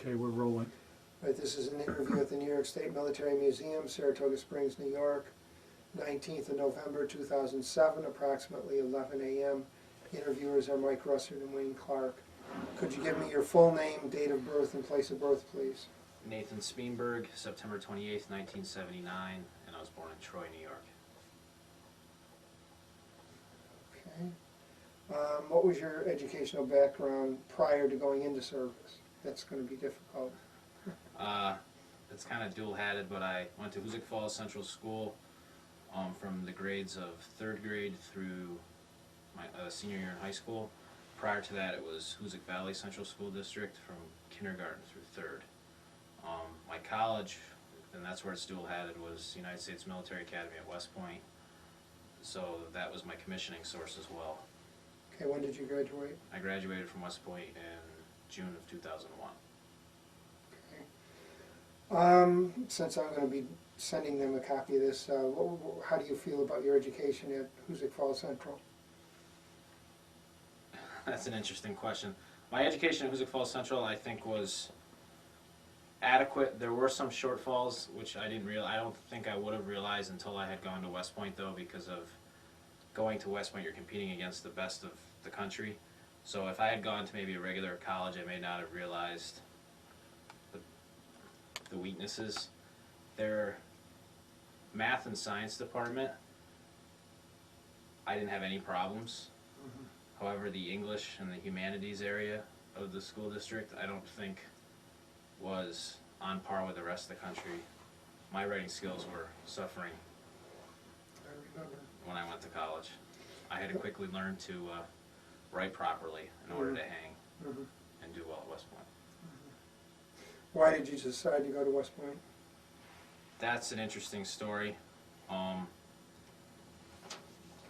Okay, we're rolling. Right, this is an interview at the New York State Military Museum, Saratoga Springs, New York, 19th of November 2007, approximately 11 a.m. Interviewers are Mike Russert and Wayne Clark. Could you give me your full name, date of birth, and place of birth, please? Nathan Speanburg, September 28th, 1979, and I was born in Troy, New York. Okay. What was your educational background prior to going into service? That's going to be difficult. It's kind of dual-hatted, but I went to Hoosick Falls Central School from the grades of 3rd grade through my senior year in high school. Prior to that, it was Hoosick Valley Central School District from kindergarten through 3rd. My college, and that's where it's dual-hatted, was United States Military Academy at West Point. So that was my commissioning source as well. Okay, when did you graduate? I graduated from West Point in June of 2001. Since I'm going to be sending them a copy of this, how do you feel about your education at Hoosick Falls Central? That's an interesting question. My education at Hoosick Falls Central, I think, was adequate. There were some shortfalls, which I don't think I would have realized until I had gone to West Point, though, because of going to West Point, you're competing against the best of the country. So if I had gone to maybe a regular college, I may not have realized the weaknesses. Their math and science department, I didn't have any problems. However, the English and the humanities area of the school district, I don't think was on par with the rest of the country. My writing skills were suffering I remember. when I went to college. I had to quickly learn to write properly in order to hang and do well at West Point. Why did you decide to go to West Point? That's an interesting story. I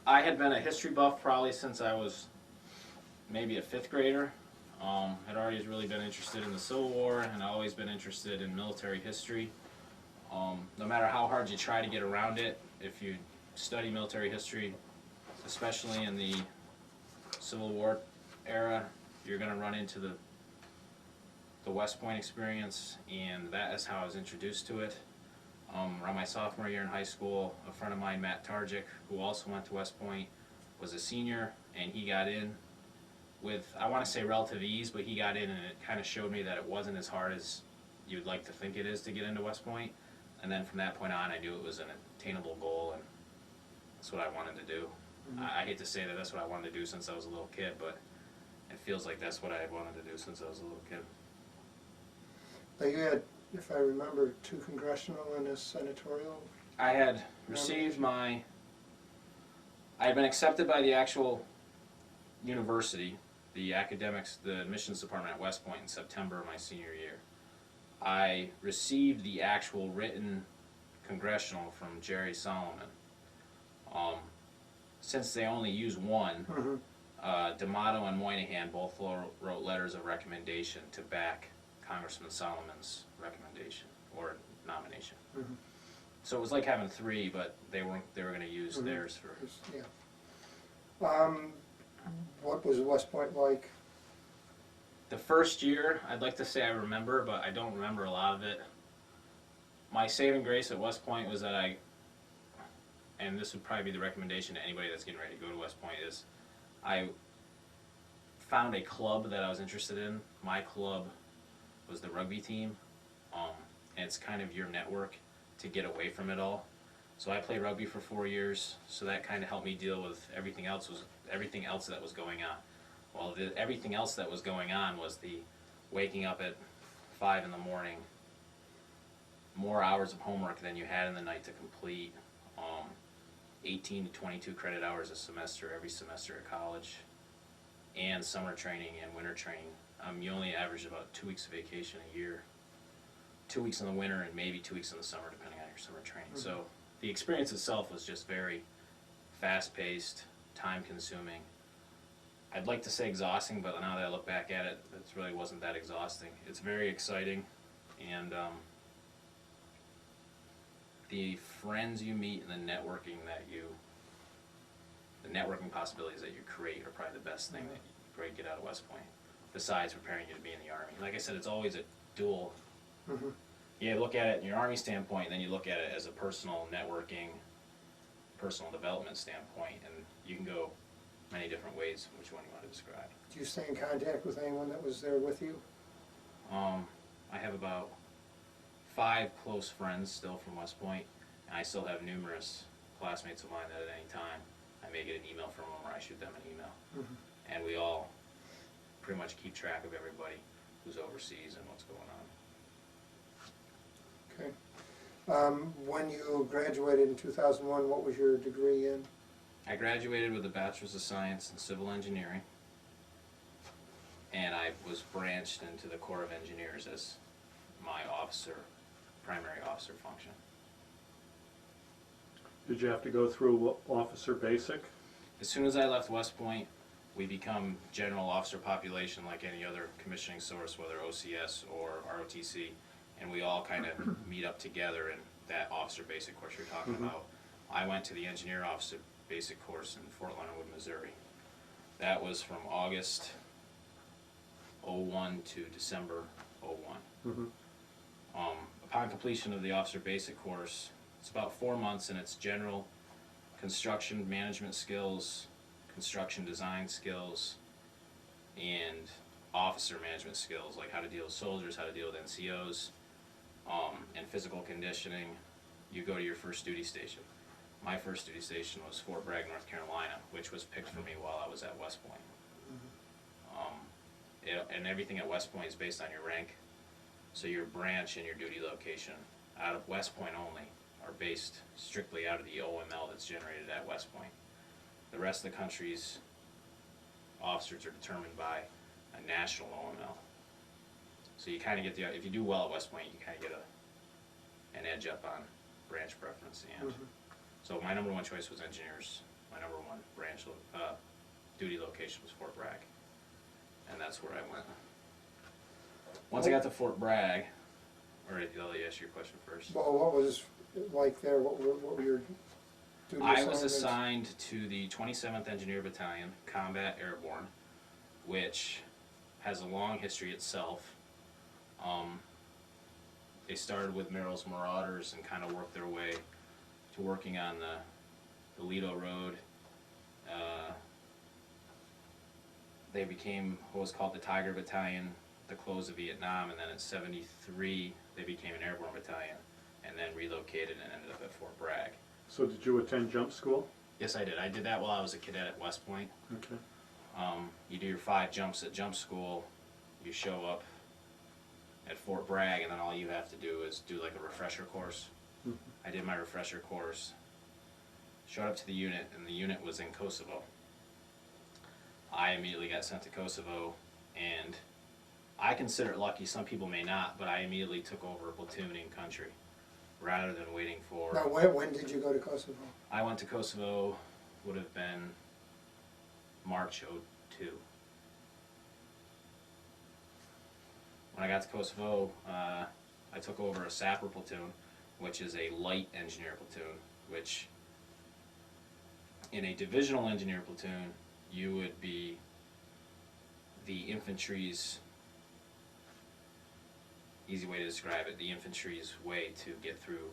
had been a history buff probably since I was maybe a 5th grader. Had already really been interested in the Civil War and always been interested in military history. No matter how hard you try to get around it, if you study military history, especially in the Civil War era, you're going to run into the West Point experience, and that is how I was introduced to it. Around my sophomore year in high school, a friend of mine, Matt Targic, who also went to West Point, was a senior, and he got in with, I want to say relative ease, but he got in and it kind of showed me that it wasn't as hard as you'd like to think it is to get into West Point. And then from that point on, I knew it was an attainable goal, and that's what I wanted to do. I hate to say that that's what I wanted to do since I was a little kid, but it feels like that's what I had wanted to do since I was a little kid. Now you had, if I remember, 2 congressional and a senatorial. I had received I had been accepted by the actual university, the academics, the admissions department at West Point in September of my senior year. I received the actual written congressional from Jerry Solomon. Since they only use one, D'Amato and Moynihan both wrote letters of recommendation to back Congressman Solomon's recommendation or nomination. So it was like having 3, but they were going to use theirs for. Yeah. What was West Point like? The first year, I'd like to say I remember, but I don't remember a lot of it. My saving grace at West Point was that and this would probably be the recommendation to anybody that's getting ready to go to West Point, is I found a club that I was interested in. My club was the rugby team, and it's kind of your network to get away from it all. So I played rugby for 4 years, so that kind of helped me deal with everything else that was going on. Well, everything else that was going on was the waking up at 5 in the morning, more hours of homework than you had in the night to complete, 18 to 22 credit hours a semester, every semester at college, and summer training and winter training. You only average about 2 weeks of vacation a year, 2 weeks in the winter and maybe 2 weeks in the summer, depending on your summer training. So the experience itself was just very fast-paced, time-consuming. I'd like to say exhausting, but now that I look back at it, it really wasn't that exhausting. It's very exciting, and the friends you meet and the networking possibilities that you create are probably the best thing that you probably get out of West Point, besides preparing you to be in the Army. Like I said, it's always dual. Mhm. You look at it in your Army standpoint, and then you look at it as a personal networking, personal development standpoint, and you can go many different ways which one you want to describe. Do you stay in contact with anyone that was there with you? I have about 5 close friends still from West Point, and I still have numerous classmates of mine that at any time I may get an email from them or I shoot them an email. Mhm. And we all pretty much keep track of everybody who's overseas and what's going on. Okay. When you graduated in 2001, what was your degree in? I graduated with a Bachelor's of Science in Civil Engineering, and I was branched into the Corps of Engineers as my primary officer function. Did you have to go through officer basic? As soon as I left West Point, we become general officer population like any other commissioning source, whether OCS or ROTC, and we all kind of meet up together in that officer basic course you're talking about. I went to the engineer officer basic course in Fort Leonard Wood, Missouri. That was from August 01 to December 01. Mhm. Upon completion of the officer basic course, it's about 4 months, and it's general construction management skills, construction design skills, and officer management skills, like how to deal with soldiers, how to deal with NCOs, and physical conditioning. You go to your first duty station. My first duty station was Fort Bragg, North Carolina, which was picked for me while I was at West Point. And everything at West Point is based on your rank. So your branch and your duty location out of West Point only are based strictly out of the OML that's generated at West Point. The rest of the country's officers are determined by a national OML. So you kind of get if you do well at West Point, you kind of get an edge up on branch preference. And so my number one choice was engineers. My number one branch duty location was Fort Bragg, and that's where I went. Once I got to Fort Bragg, or I'll let you ask your question first. Well, what was it like there? What were your duty I was assignments? assigned to the 27th Engineer Battalion, Combat Airborne, which has a long history itself. They started with Merrill's Marauders and kind of worked their way to working on the Lido Road. They became what was called the Tiger Battalion at the close of Vietnam, and then in '73 they became an airborne battalion, and then relocated and ended up at Fort Bragg. So did you attend jump school? Yes, I did. I did that while I was a cadet at West Point. Okay. You do your 5 jumps at jump school, you show up at Fort Bragg, and then all you have to do is do like a refresher course. I did my refresher course, showed up to the unit, and the unit was in Kosovo. I immediately got sent to Kosovo, and I consider it lucky. Some people may not, but I immediately took over a platoon in country rather than waiting for... Now, when did you go to Kosovo? I went to Kosovo, would have been March '02. When I got to Kosovo, I took over a sapper platoon, which is a light engineer platoon, which in a divisional engineer platoon, you would be the infantry's, easy way to describe it, the infantry's way to get through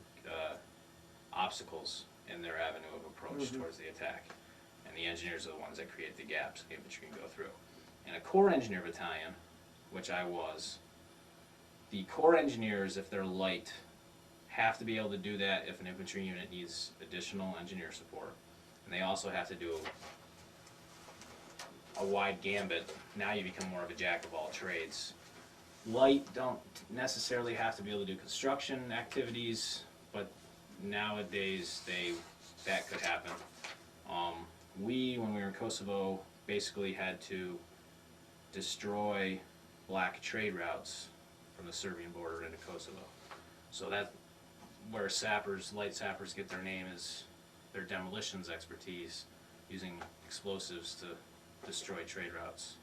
obstacles in their avenue of approach towards the attack. And the engineers are the ones that create the gaps the infantry can go through. In a Corps Engineer Battalion, which I was, the Corps Engineers, if they're light, have to be able to do that if an infantry unit needs additional engineer support. And they also have to do a wide gambit. Now you become more of a jack of all trades. Light don't necessarily have to be able to do construction activities, but nowadays that could happen. When we were in Kosovo, basically had to destroy black trade routes from the Serbian border into Kosovo. So that where sappers, light sappers, get their name is their demolitions expertise, using explosives to destroy trade routes.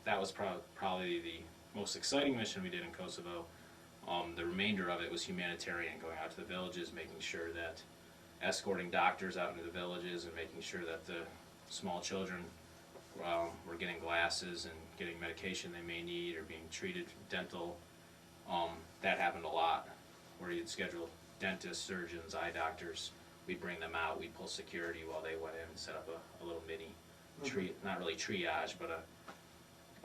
That was probably the most exciting mission we did in Kosovo. The remainder of it was humanitarian, going out to the villages, making sure that escorting doctors out into the villages and making sure that the small children were getting glasses and getting medication they may need, or being treated for dental That happened a lot, where you'd schedule dentists, surgeons, eye doctors. We'd bring them out, we'd pull security while they went in and set up a little mini not really triage, but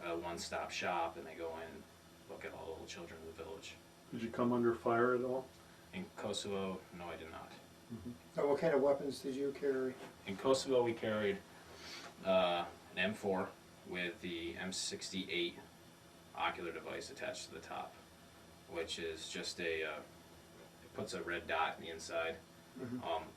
a one-stop shop, and they go in and look at all the little children in the village. Did you come under fire at all? In Kosovo, no, I did not. Now, what kind of weapons did you carry? In Kosovo, we carried an M4 with the M68 ocular device attached to the top, which is just it puts a red dot in the inside.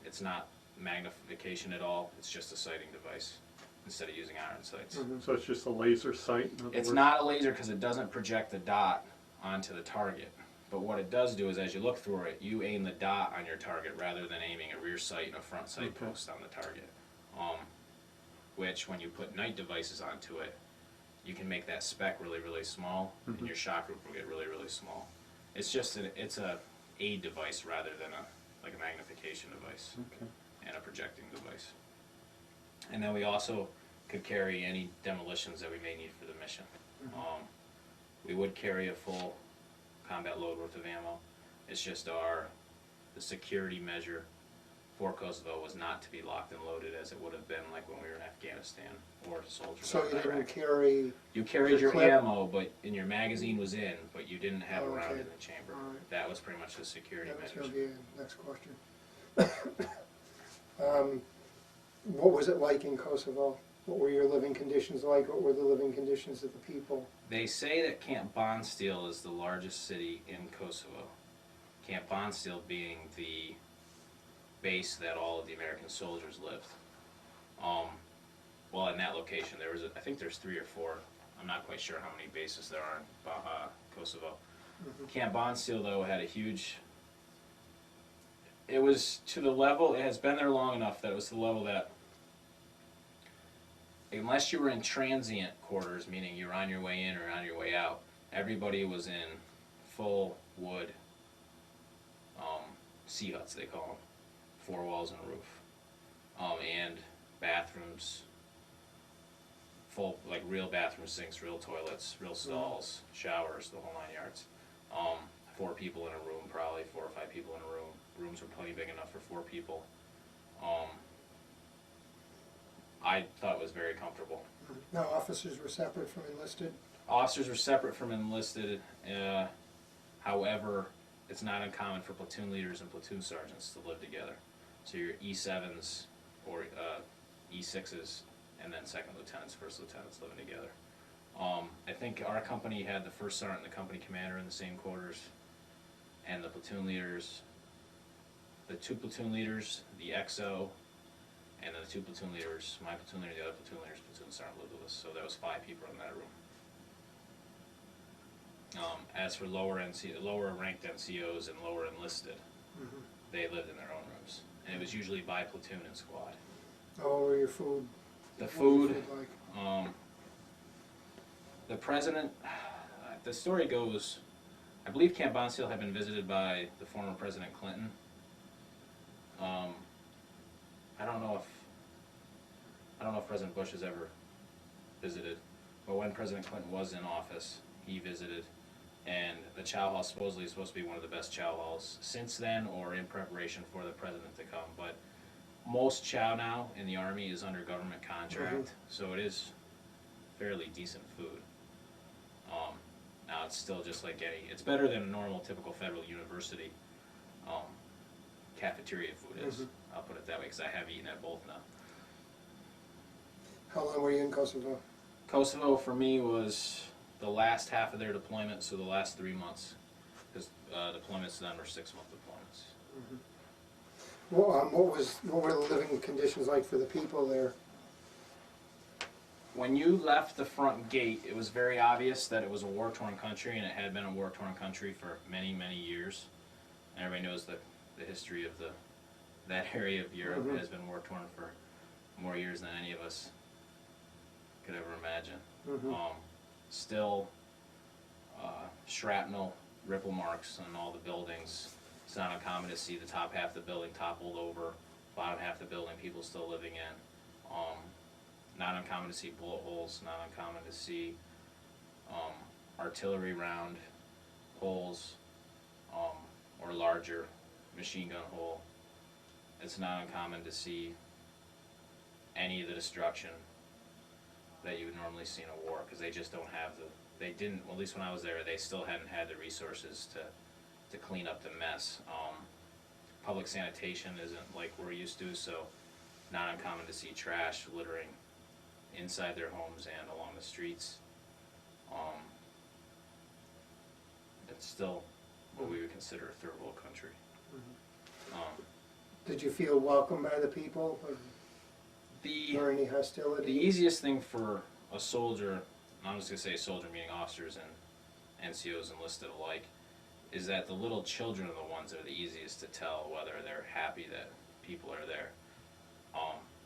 It's not magnification at all, it's just a sighting device instead of using iron sights. So it's just a laser sight, in other It's words? not a laser because it doesn't project the dot onto the target. But what it does do is, as you look through it, you aim the dot on your target rather than aiming a rear sight and a front sight Okay. post on the target. Which, when you put night devices onto it, you can make that speck really, really small, and your shot group will get really, really small. It's just it's a aid device rather than like a magnification device Okay. and a projecting device. And then we also could carry any demolitions that we may need for the mission. We would carry a full combat load worth of ammo. It's just the security measure for Kosovo was not to be locked and loaded as it would have been like when we were in Afghanistan or soldiers So out you in didn't Iraq. carry, You carried your clip? ammo, but your magazine was in, but you didn't have a round Okay. in the chamber. All right. That was pretty much the security that was measures. gonna be the next question. What was it like in Kosovo? What were your living conditions like? What were the living conditions of the people? They say that Camp Bondsteel is the largest city in Kosovo. Camp Bondsteel being the base that all of the American soldiers lived. Well, in that location, I think there's 3 or 4. I'm not quite sure how many bases there are in Kosovo. Camp Bondsteel, though, had a huge. It was to the level. It has been there long enough that it was to the level that, unless you were in transient quarters, meaning you're on your way in or on your way out, everybody was in full wood sea huts, they call them, 4 walls and a roof, and bathrooms, full, like real bathroom sinks, real toilets, real stalls, showers, the whole 9 yards. 4 people in a room, probably 4 or 5 people in a room. Rooms were plenty big enough for 4 people. I thought it was very comfortable. Now, officers were separate from enlisted? Officers were separate from enlisted. However, it's not uncommon for platoon leaders and platoon sergeants to live together. So your E7s or E6s, and then second lieutenants, first lieutenants living together. I think our company had the first sergeant and the company commander in the same quarters, and the platoon leaders, the 2 platoon leaders, the XO, and then the 2 platoon leaders, my platoon leader, the other platoon leader's platoon sergeant lived with us, so that was 5 people in that room. As for lower ranked NCOs and lower enlisted, they lived in their own rooms, and it was usually by platoon and squad. Oh, what were your food? The what was food, your like? the president, the story goes, I believe Camp Bondsteel had been visited by the former President Clinton. I don't know if President Bush has ever visited, but when President Clinton was in office, he visited, and the chow hall supposedly is supposed to be one of the best chow halls since then, or in preparation for the president to come. But most chow now in the Army is under government contract, so it is fairly decent food. Now it's still just like it's better than a normal typical federal university cafeteria food is. I'll put it that way, because I have eaten at both now. How long were you in Kosovo? Kosovo for me was the last half of their deployment, so the last 3 months, because deployments then were 6-month deployments. Well, what were the living conditions like for the people there? When you left the front gate, it was very obvious that it was a war-torn country, and it had been a war-torn country for many, many years. And everybody knows the history of that area of Europe has been war-torn for more years than any of us could ever imagine. Still, shrapnel ripple marks on all the buildings. It's not uncommon to see the top half of the building toppled over, bottom half of the building people still living in. Not uncommon to see bullet holes, not uncommon to see artillery round holes, or larger machine gun hole. It's not uncommon to see any of the destruction that you would normally see in a war, because they just don't have they didn't, well, at least when I was there, they still hadn't had the resources to clean up the mess. Public sanitation isn't like we're used to, so not uncommon to see trash littering inside their homes and along the streets. It's still what we would consider a third world country. Did you feel welcome by the people, or any The hostility? easiest thing for a soldier, I'm just going to say soldier meaning officers and NCOs enlisted alike, is that the little children are the ones that are the easiest to tell whether they're happy that people are there.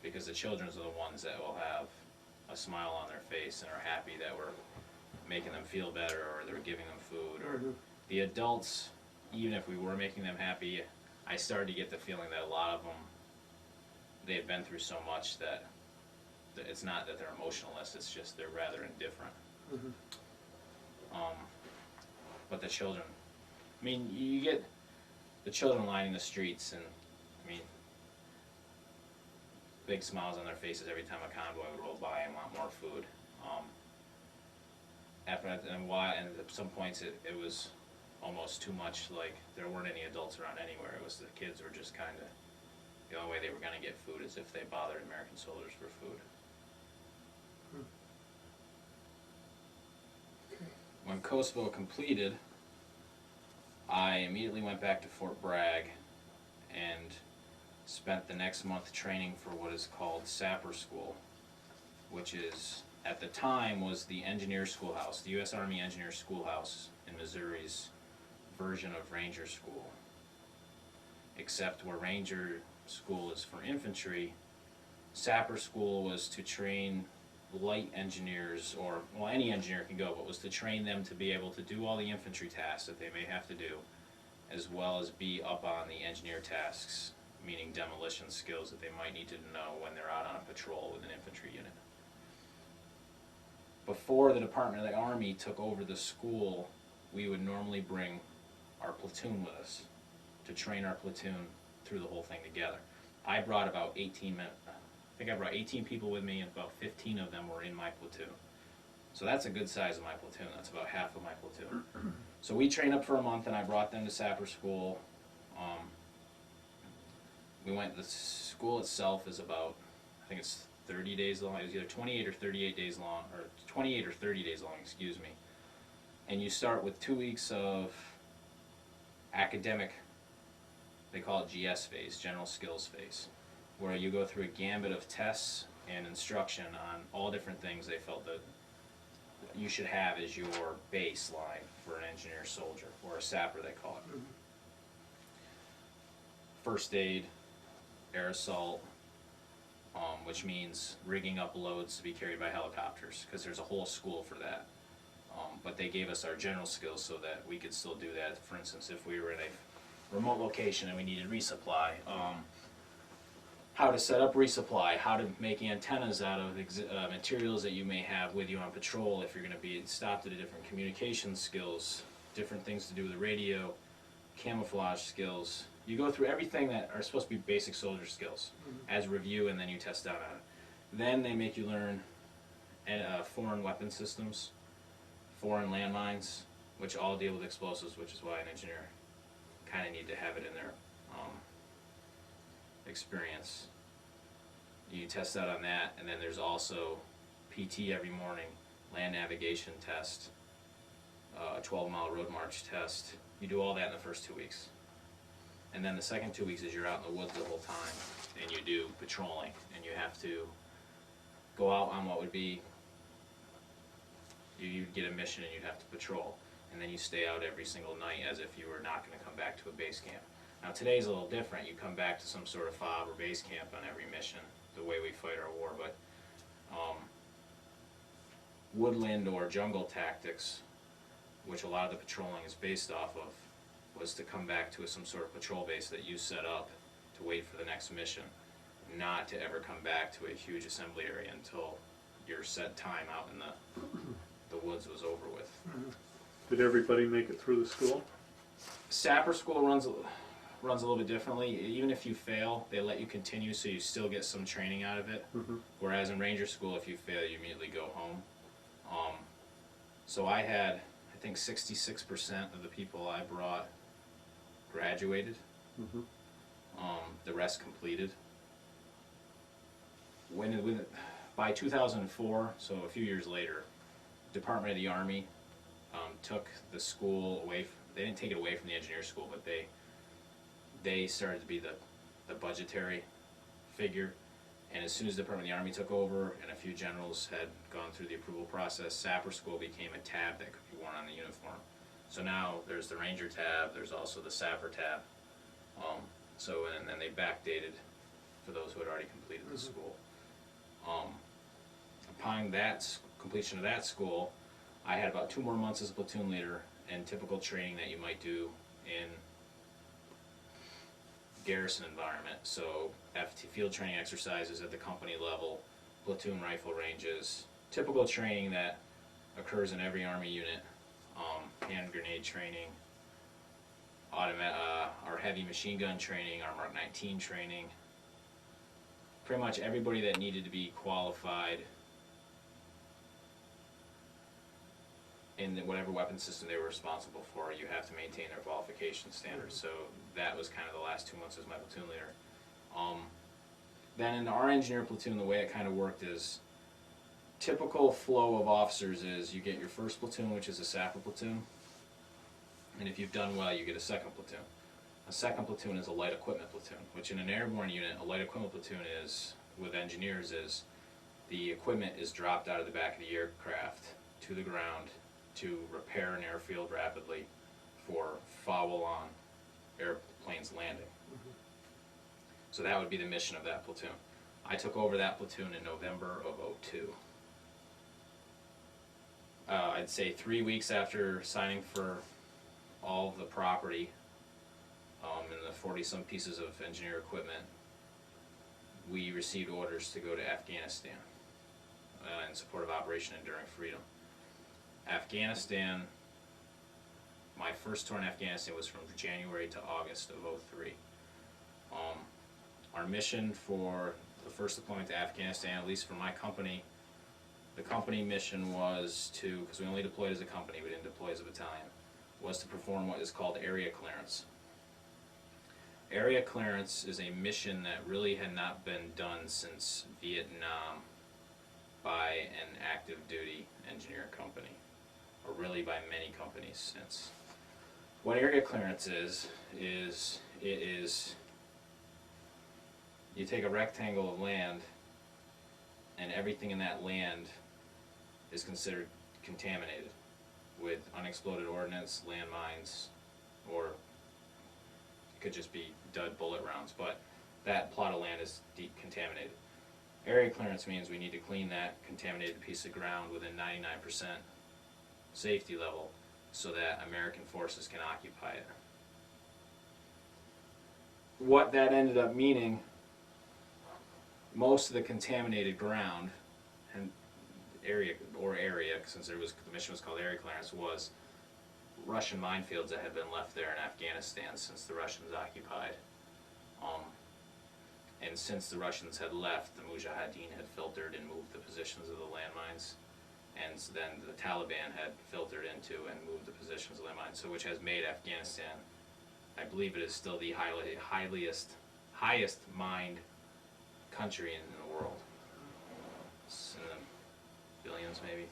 Because the children are the ones that will have a smile on their face and are happy that we're making them feel better, or they're giving them food, or the adults, even if we were making them happy, I started to get the feeling that a lot of them, they had been through so much that it's not that they're emotionless, it's just they're rather indifferent. But the children, I mean, you get the children lining the streets, and I mean, big smiles on their faces every time a convoy would roll by and want more food. After that, and at some points it was almost too much. Like, there weren't any adults around anywhere. It was the kids were just kind of, the only way they were going to get food is if they bothered American soldiers for food. Okay. When Kosovo completed, I immediately went back to Fort Bragg and spent the next month training for what is called Sapper School, which is, at the time, was the engineer schoolhouse, the U.S. Army Engineer Schoolhouse in Missouri's version of Ranger School. Except where Ranger School is for infantry, Sapper School was to train light engineers, or, well, any engineer can go, but was to train them to be able to do all the infantry tasks that they may have to do, as well as be up on the engineer tasks, meaning demolition skills that they might need to know when they're out on a patrol with an infantry unit. Before the Department of the Army took over the school, we would normally bring our platoon with us to train our platoon through the whole thing together. I brought about 18 men. I think I brought 18 people with me, and about 15 of them were in my platoon. So that's a good size of my platoon. That's about half of my platoon. So we trained up for a month, and I brought them to Sapper School. The school itself is about, I think it's 30 days long. It was either 28 or 38 days long, or 28 or 30 days long, excuse me. And you start with 2 weeks of academic, they call it GS phase, general skills phase, where you go through a gambit of tests and instruction on all different things they felt that you should have as your baseline for an engineer soldier, or a sapper they call it. First aid, air assault, which means rigging up loads to be carried by helicopters, because there's a whole school for that. But they gave us our general skills so that we could still do that. For instance, if we were in a remote location and we needed resupply, how to set up resupply, how to make antennas out of materials that you may have with you on patrol if you're going to be stopped at a different communication skills, different things to do with the radio, camouflage skills. You go through everything that are supposed to be basic soldier skills as review, and then you test out on it. Then they make you learn foreign weapon systems, foreign landmines, which all deal with explosives, which is why an engineer kind of need to have it in their experience. You test out on that, and then there's also PT every morning, land navigation test, a 12-mile road march test. You do all that in the first 2 weeks. And then the second 2 weeks is you're out in the woods the whole time, and you do patrolling, and you have to go out on what would be, you'd get a mission and you'd have to patrol, and then you stay out every single night as if you were not going to come back to a base camp. Now today's a little different. You come back to some sort of FOB or base camp on every mission, the way we fight our war, but woodland or jungle tactics, which a lot of the patrolling is based off of, was to come back to some sort of patrol base that you set up to wait for the next mission, not to ever come back to a huge assembly area until your set time out in the woods was over with. Did everybody make it through the school? Sapper school runs a little bit differently. Even if you fail, they let you continue, so you still get some training out of it. Mm-hmm. Whereas in Ranger school, if you fail, you immediately go home. So I had, I think, 66% of the people I brought graduated. Mm-hmm. The rest completed. By 2004, so a few years later, Department of the Army took the school away. They didn't take it away from the engineer school, but they started to be the budgetary figure. And as soon as the Department of the Army took over and a few generals had gone through the approval process, Sapper School became a tab that could be worn on the uniform. So now there's the Ranger tab, there's also the Sapper tab. And then they backdated for those who had already completed the school. Upon that completion of that school, I had about 2 more months as a platoon leader and typical training that you might do in garrison environment. So FT field training exercises at the company level, platoon rifle ranges, typical training that occurs in every Army unit, hand grenade training, our heavy machine gun training, our Mark 19 training. Pretty much everybody that needed to be qualified in whatever weapon system they were responsible for, you have to maintain their qualification standards. So that was kind of the last 2 months as my platoon leader. Then in our engineer platoon, the way it kind of worked is, typical flow of officers is you get your first platoon, which is a sapper platoon, and if you've done well, you get a second platoon. A second platoon is a light equipment platoon, which in an airborne unit, a light equipment platoon is, with engineers, is the equipment is dropped out of the back of the aircraft to the ground to repair an airfield rapidly for follow-on airplanes landing. So that would be the mission of that platoon. I took over that platoon in November of '02. I'd say 3 weeks after signing for all of the property and the 40-some pieces of engineer equipment, we received orders to go to Afghanistan in support of Operation Enduring Freedom. Afghanistan, my first tour in Afghanistan was from January to August of '03. Our mission for the first deployment to Afghanistan, at least for my company, the company mission was to, because we only deployed as a company, we didn't deploy as a battalion, was to perform what is called area clearance. Area clearance is a mission that really had not been done since Vietnam by an active duty engineer company, or really by many companies since. What area clearance is you take a rectangle of land and everything in that land is considered contaminated with unexploded ordnance, landmines, or it could just be dud bullet rounds, but that plot of land is decontaminated. Area clearance means we need to clean that contaminated piece of ground within 99% safety level so that American forces can occupy it. What that ended up meaning, most of the contaminated ground and area, since the mission was called area clearance, was Russian minefields that had been left there in Afghanistan since the Russians occupied. And since the Russians had left, the Mujahideen had filtered and moved the positions of the landmines, and then the Taliban had filtered into and moved the positions of the landmines, so which has made Afghanistan, I believe it is still the highest mined country in the world. It's in the billions, maybe.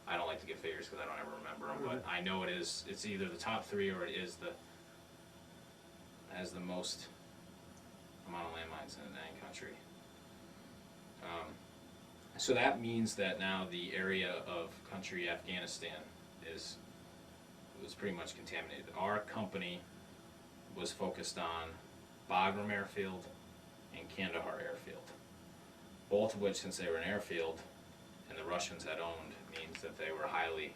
I don't like to get figures because I don't ever remember them, but I know it is. It's either the top 3 or it is has the most amount of landmines in any country. So that means that now the area of country Afghanistan was pretty much contaminated. Our company was focused on Bagram Airfield and Kandahar Airfield, both of which, since they were an airfield and the Russians had owned, means that they were highly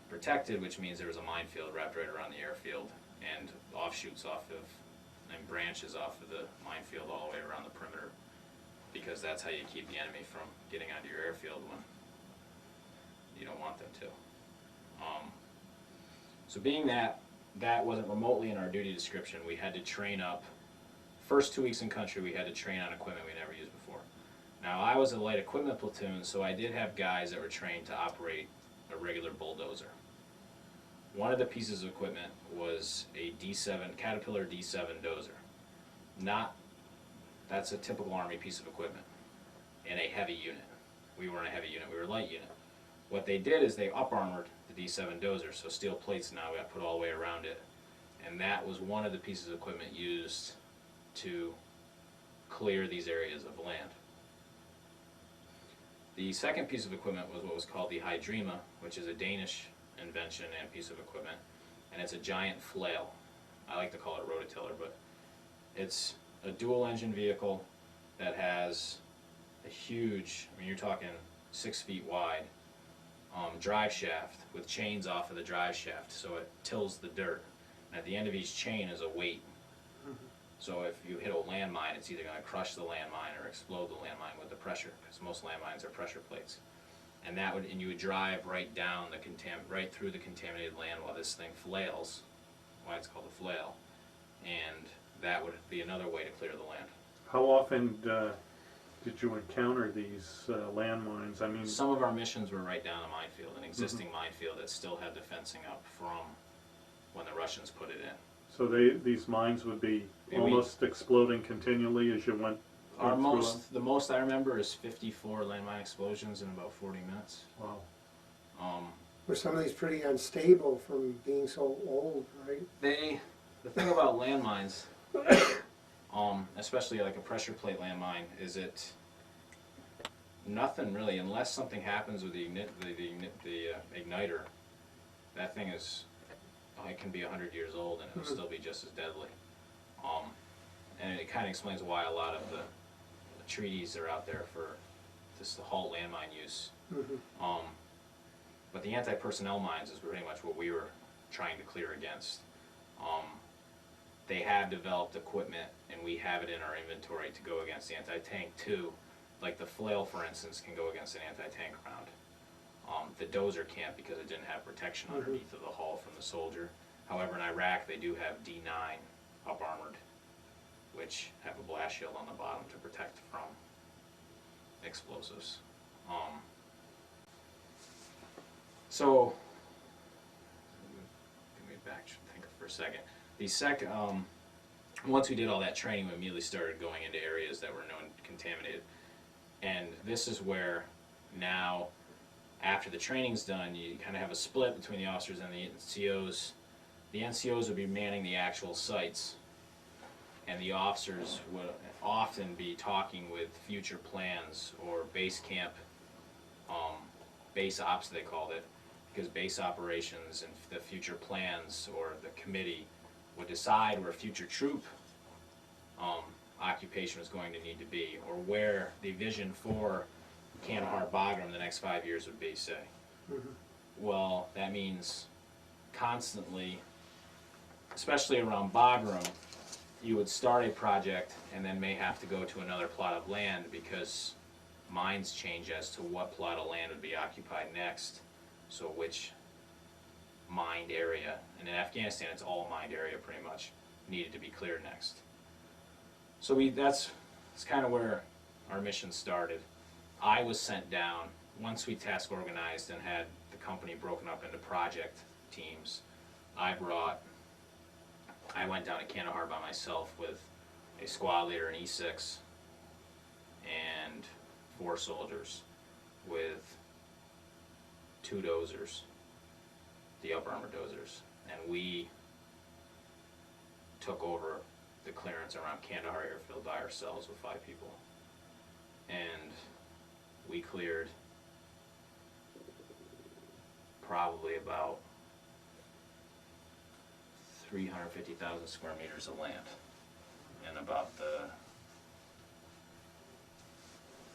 protected, which means there was a minefield wrapped right around the airfield and offshoots off of and branches off of the minefield all the way around the perimeter, because that's how you keep the enemy from getting onto your airfield when you don't want them to. So being that that wasn't remotely in our duty description, we had to train up. First 2 weeks in country, we had to train on equipment we never used before. Now, I was a light equipment platoon, so I did have guys that were trained to operate a regular bulldozer. One of the pieces of equipment was a D7, Caterpillar D7 dozer. That's a typical Army piece of equipment in a heavy unit. We weren't a heavy unit, we were a light unit. What they did is they up-armored the D7 dozer, so steel plates now got put all the way around it. And that was one of the pieces of equipment used to clear these areas of land. The second piece of equipment was what was called the Hydrema, which is a Danish invention and piece of equipment, and it's a giant flail. I like to call it a rototiller, but it's a dual engine vehicle that has a huge, I mean you're talking 6 feet wide, drive shaft with chains off of the drive shaft, so it tills the dirt. And at the end of each chain is a weight. So if you hit a landmine, it's either going to crush the landmine or explode the landmine with the pressure, because most landmines are pressure plates. And you would drive right down right through the contaminated land while this thing flails, why it's called a flail, and that would be another way to clear the land. How often did you encounter these landmines? I mean, some of our missions were right down the minefield, an existing minefield that still had the fencing up from when the Russians put it in. so these mines would be almost exploding continually as you went through them? The most I remember is 54 landmine explosions in about 40 minutes. Wow. Were some of these pretty unstable from being so old, right? The thing about landmines, especially like a pressure plate landmine, is nothing really, unless something happens with the igniter, that thing it can be 100 years old and it will still be just as deadly. And it kind of explains why a lot of the treaties are out there for just to halt landmine use. But the anti-personnel mines is pretty much what we were trying to clear against. They have developed equipment, and we have it in our inventory to go against the anti-tank too. Like the flail, for instance, can go against an anti-tank round. The dozer can't because it didn't have protection underneath of the hull from the soldier. However, in Iraq, they do have D9 up-armored, which have a blast shield on the bottom to protect from explosives. So, let me think for a second. Once we did all that training, we immediately started going into areas that were known contaminated. And this is where now, after the training's done, you kind of have a split between the officers and the NCOs. The NCOs would be manning the actual sites, and the officers would often be talking with future plans or base camp, base ops they called it, because base operations and the future plans or the committee would decide where future troop occupation was going to need to be, or where the vision for Kandahar Bagram the next 5 years would be, say. Well, that means constantly, especially around Bagram, you would start a project and then may have to go to another plot of land because minds change as to what plot of land would be occupied next. So which mined area, and in Afghanistan it's all mined area pretty much, needed to be cleared next. So that's kind of where our mission started. I was sent down, once we task organized and had the company broken up into project teams, I went down to Kandahar by myself with a squad leader, an E6, and 4 soldiers with 2 dozers, the up-armor dozers, and we took over the clearance around Kandahar airfield by ourselves with 5 people. And we cleared probably about 350,000 square meters of land in about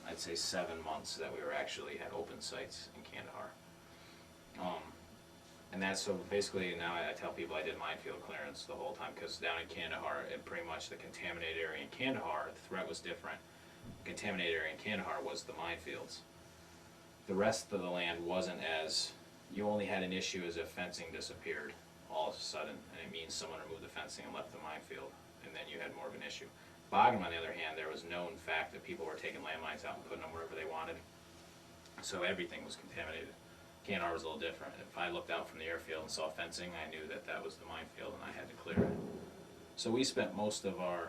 I'd say 7 months that we had open sites in Kandahar. And that's so basically now I tell people I did minefield clearance the whole time, because down in Kandahar, pretty much the contaminated area in Kandahar, the threat was different. The contaminated area in Kandahar was the minefields. The rest of the land wasn't you only had an issue as if fencing disappeared. all of a sudden, and it means someone removed the fencing and left the minefield, and then you had more of an issue. Bagram, on the other hand, there was known fact that people were taking landmines out and putting them wherever they wanted, so everything was contaminated. KNR was a little different. If I looked out from the airfield and saw fencing, I knew that that was the minefield and I had to clear it. So we spent most of our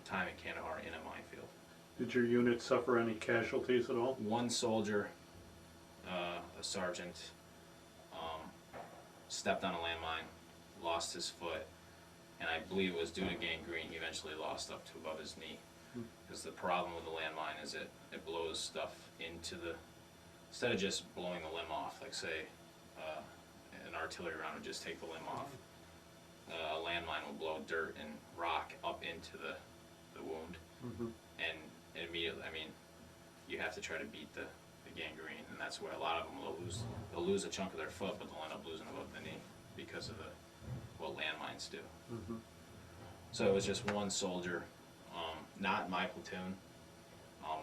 time in Kandahar in a minefield. Did your unit suffer any casualties at all? One soldier, a sergeant, stepped on a landmine, lost his foot, and I believe it was due to gangrene. He eventually lost up to above his knee. Because the problem with the landmine is it blows stuff into the, instead of just blowing the limb off, like say an artillery round would just take the limb off, a landmine will blow dirt and rock up into the wound, and immediately, I mean, you have to try to beat the gangrene, and that's where a lot of them will lose. They'll lose a chunk of their foot, but they'll end up losing above the knee because of what landmines do. So it was just one soldier, not my platoon,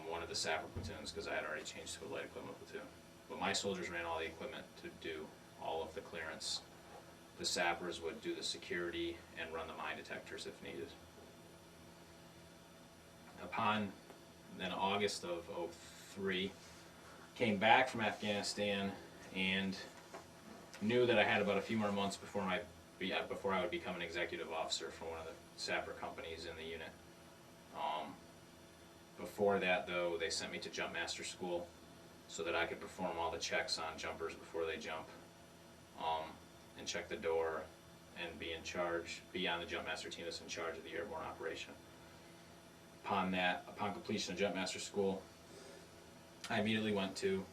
one of the sapper platoons, because I had already changed to a light equipment platoon. But my soldiers ran all the equipment to do all of the clearance. The sappers would do the security and run the mine detectors if needed. Upon then August of '03, came back from Afghanistan and knew that I had about a few more months before I would become an executive officer for one of the sapper companies in the unit. Before that, though, they sent me to jump master school so that I could perform all the checks on jumpers before they jump, and check the door and be in charge, be on the jump master team that's in charge of the airborne operation. Upon completion of jump master school, I immediately went to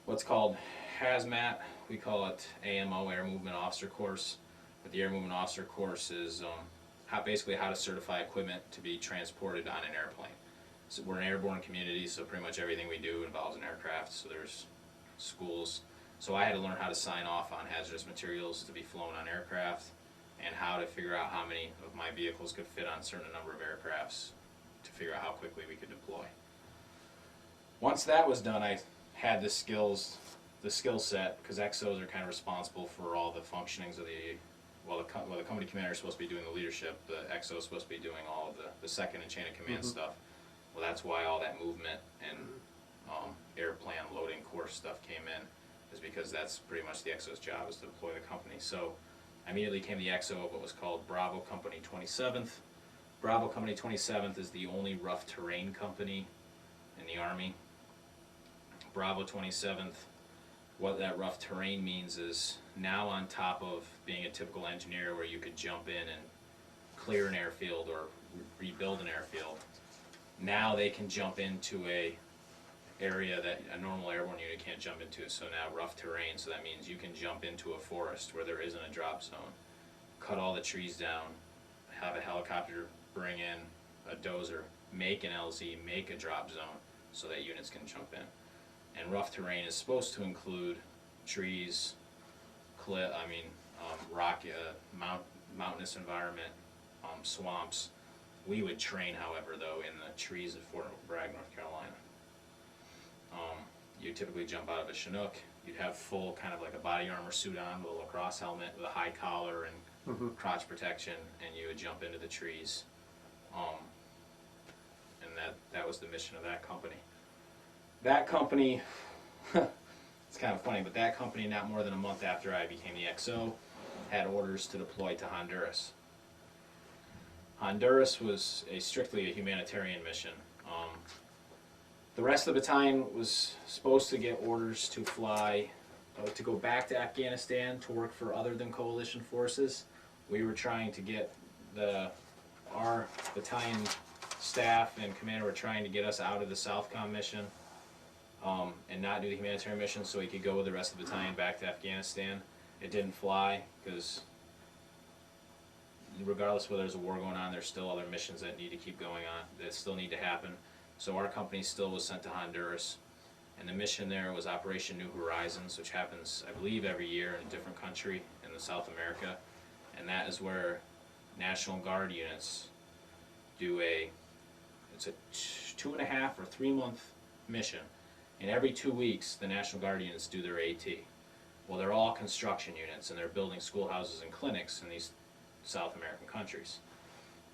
what's called hazmat. We call it AMO, Air Movement Officer Course. But the Air Movement Officer Course is basically how to certify equipment to be transported on an airplane. So we're an airborne community, so pretty much everything we do involves an aircraft. So there's schools. So I had to learn how to sign off on hazardous materials to be flown on aircraft, and how to figure out how many of my vehicles could fit on a certain number of aircrafts to figure out how quickly we could deploy. Once that was done, I had the skill set, because XOs are kind of responsible for all the functionings of the company commander is supposed to be doing the leadership, the XO is supposed to be doing all of the second and chain of command stuff. Well, that's why all that movement and airplane loading course stuff came in, is because that's pretty much the XO's job, is to deploy the company. So I immediately became the XO of what was called Bravo Company 27th. Bravo Company 27th is the only rough terrain company in the Army. Bravo 27th, what that rough terrain means is now, on top of being a typical engineer where you could jump in and clear an airfield or rebuild an airfield, now they can jump into a area that a normal airborne unit can't jump into. So now rough terrain, so that means you can jump into a forest where there isn't a drop zone, cut all the trees down, have a helicopter bring in a dozer, make an LZ, make a drop zone so that units can jump in. And rough terrain is supposed to include trees, rocky, mountainous environment, swamps. We would train, however, though, in the trees at Fort Bragg, North Carolina. You typically jump out of a Chinook. You'd have full kind of like a body armor suit on with a lacrosse helmet with a high collar and crotch protection, and you would jump into the trees. And that was the mission of that company. That company, it's kind of funny, but that company, not more than a month after I became the XO, had orders to deploy to Honduras. Honduras was strictly a humanitarian mission. The rest of the battalion was supposed to get orders to fly, to go back to Afghanistan to work for other than coalition forces. We were trying to get our battalion staff and commander were trying to get us out of the Southcom mission and not do the humanitarian mission so we could go with the rest of the battalion back to Afghanistan. It didn't fly because regardless of whether there's a war going on, there's still other missions that need to keep going on, that still need to happen. So our company still was sent to Honduras, and the mission there was Operation New Horizons, which happens, I believe, every year in a different country in South America, and that is where National Guard units do it's a 2.5 or 3 month mission, and every 2 weeks the National Guard units do their AT. Well, they're all construction units, and they're building schoolhouses and clinics in these South American countries.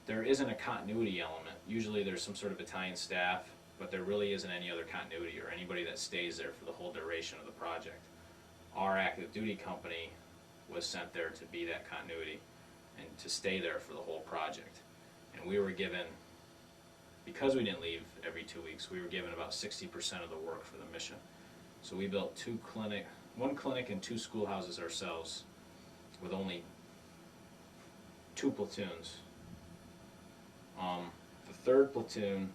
There isn't a continuity element. Usually there's some sort of battalion staff, but there really isn't any other continuity or anybody that stays there for the whole duration of the project. Our active duty company was sent there to be that continuity and to stay there for the whole project. And we were given, because we didn't leave every 2 weeks, we were given about 60% of the work for the mission. So we built one clinic and 2 schoolhouses ourselves with only 2 platoons. The 3rd platoon,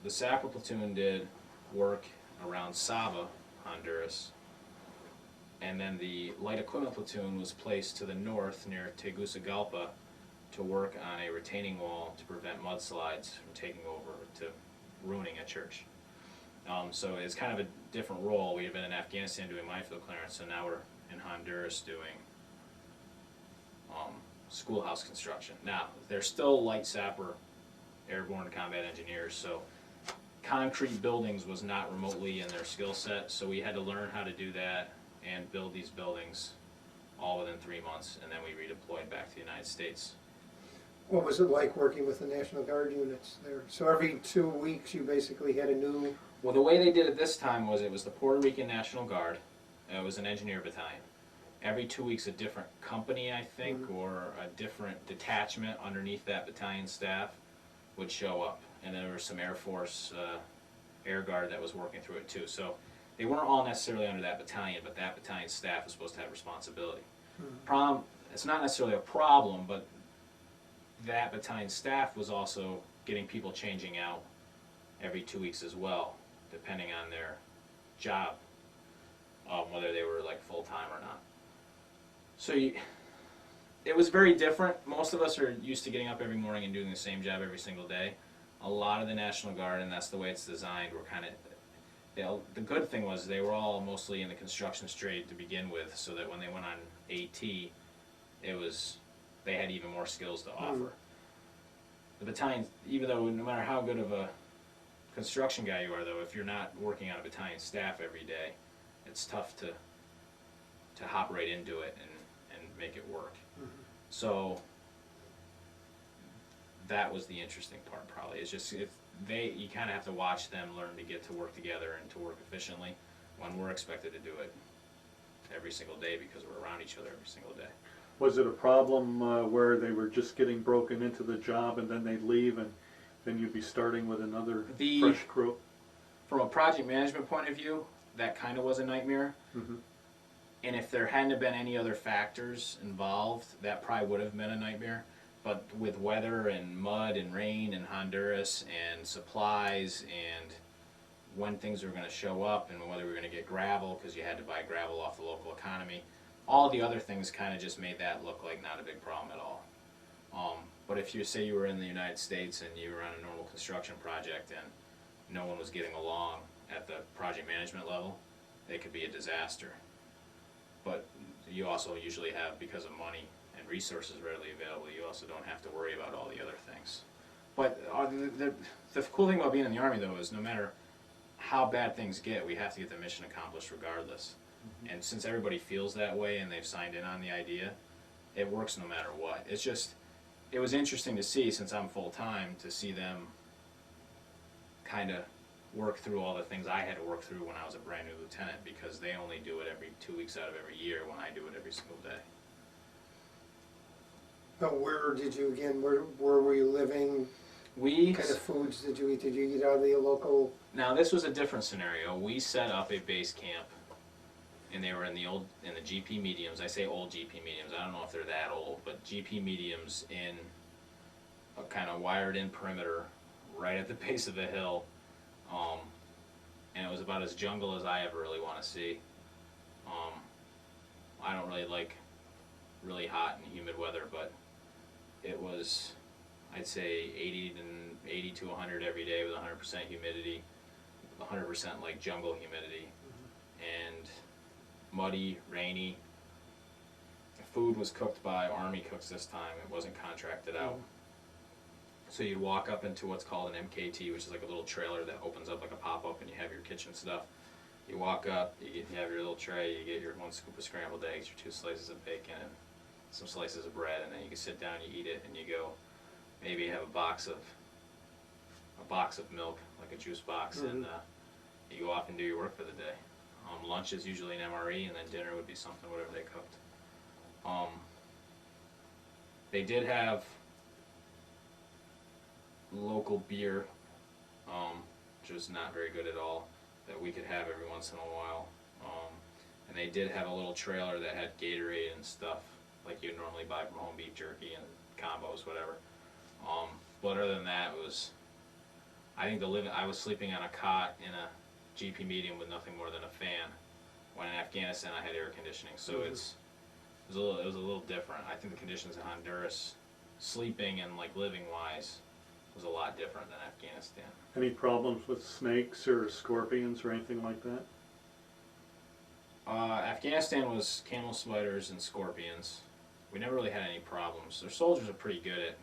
the sapper platoon did work around Saba, Honduras, and then the light equipment platoon was placed to the north near Tegucigalpa to work on a retaining wall to prevent mudslides from taking over to ruining a church. So it's kind of a different role. We had been in Afghanistan doing minefield clearance, so now we're in Honduras doing schoolhouse construction. Now, they're still light sapper, airborne combat engineers, so concrete buildings was not remotely in their skill set, so we had to learn how to do that and build these buildings all within 3 months, and then we redeployed back to the United States. What was it like working with the National Guard units there? So every 2 weeks you basically had a new... Well, the way they did it this time was it was the Puerto Rican National Guard. It was an engineer battalion. Every 2 weeks a different company, I think, or a different detachment underneath that battalion staff would show up. And then there was some Air Force Air Guard that was working through it too. So they weren't all necessarily under that battalion, but that battalion staff was supposed to have responsibility. It's not necessarily a problem, but that battalion staff was also getting people changing out every 2 weeks as well, depending on their job, whether they were like full-time or not. So it was very different. Most of us are used to getting up every morning and doing the same job every single day. A lot of the National Guard, and that's the way it's designed, were kind of, the good thing was they were all mostly in the construction trade to begin with, so that when they went on AT, they had even more skills to offer. The battalion, even though no matter how good of a construction guy you are, though, if you're not working on a battalion staff every day, it's tough to hop right into it and make it work. So that was the interesting part, probably. It's just you kind of have to watch them learn to get to work together and to work efficiently when we're expected to do it every single day because we're around each other every single day. Was it a problem where they were just getting broken into the job and then they'd leave and then you'd be starting with another fresh crew? From a project management point of view, that kind of was a nightmare. And if there hadn't have been any other factors involved, that probably would have been a nightmare. But with weather and mud and rain in Honduras and supplies and when things were going to show up and whether we were going to get gravel because you had to buy gravel off the local economy, all the other things kind of just made that look like not a big problem at all. But if you say you were in the United States and you were on a normal construction project and no one was getting along at the project management level, it could be a disaster. But you also usually have, because of money and resources readily available, you also don't have to worry about all the other things. But the cool thing about being in the Army, though, is no matter how bad things get, we have to get the mission accomplished regardless. And since everybody feels that way and they've signed in on the idea, it works no matter what. It's just, it was interesting to see, since I'm full-time, to see them kind of work through all the things I had to work through when I was a brand new lieutenant, because they only do it every 2 weeks out of every year when I do it every single day. But where did you, again, where were you living? What kind of foods did you eat? Did you eat out of the local? Now this was a different scenario. We set up a base camp, and they were in the GP mediums. I say old GP mediums. I don't know if they're that old, but GP mediums in a kind of wired-in perimeter right at the base of the hill. And it was about as jungle as I ever really want to see. I don't really like really hot and humid weather, but it was, I'd say 80 to 100 every day with 100% humidity, 100% like jungle humidity, and muddy, rainy. The food was cooked by Army cooks this time. It wasn't contracted out. So you'd walk up into what's called an MKT, which is like a little trailer that opens up like a pop-up and you have your kitchen stuff. You walk up, you have your little tray, you get your 1 scoop of scrambled eggs, your 2 slices of bacon, and some slices of bread, and then you can sit down, you eat it, and you go. Maybe you have a box of milk, like a juice box, and you go off and do your work for the day. Lunch is usually an MRE, and then dinner would be something, whatever they cooked. They did have local beer, which was not very good at all, that we could have every once in a while. And they did have a little trailer that had Gatorade and stuff, like you'd normally buy from home, beef jerky and combos, whatever. But other than that, it was, I think I was sleeping on a cot in a GP medium with nothing more than a fan. When in Afghanistan I had air conditioning, so it was a little different. I think the conditions in Honduras, sleeping and like living wise, was a lot different than Afghanistan. Any problems with snakes or scorpions or anything like that? Afghanistan was camel spiders and scorpions. We never really had any problems. Their soldiers are pretty good at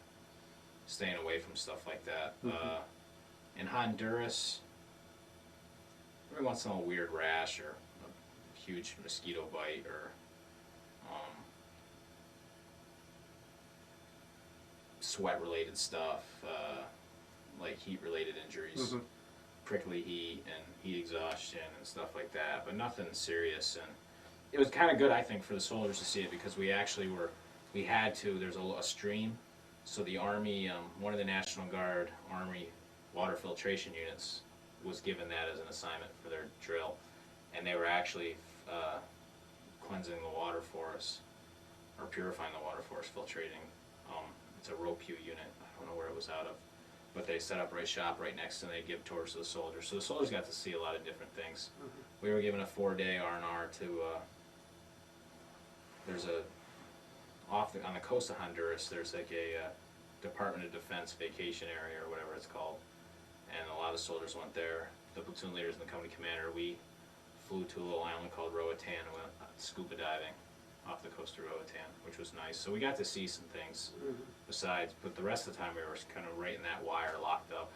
staying away from stuff like that. In Honduras, every once in a while, a weird rash or a huge mosquito bite or sweat-related stuff, like heat-related injuries, prickly heat and heat exhaustion and stuff like that, but nothing serious. And it was kind of good, I think, for the soldiers to see it because we had to, there's a stream, so the Army, one of the National Guard Army water filtration units was given that as an assignment for their drill, and they were actually cleansing the water for us, or purifying the water for us, filtrating. It's a ROPU unit, I don't know where it was out of, but they set up shop right next to, and they give tours to the soldiers. So the soldiers got to see a lot of different things. We were given a 4-day R&R to, on the coast of Honduras, there's like a Department of Defense vacation area or whatever it's called, and a lot of soldiers went there. The platoon leaders and the company commander, we flew to a little island called Roatan and went scuba diving off the coast of Roatan, which was nice. So we got to see some things besides, but the rest of the time we were kind of right in that wire, locked up.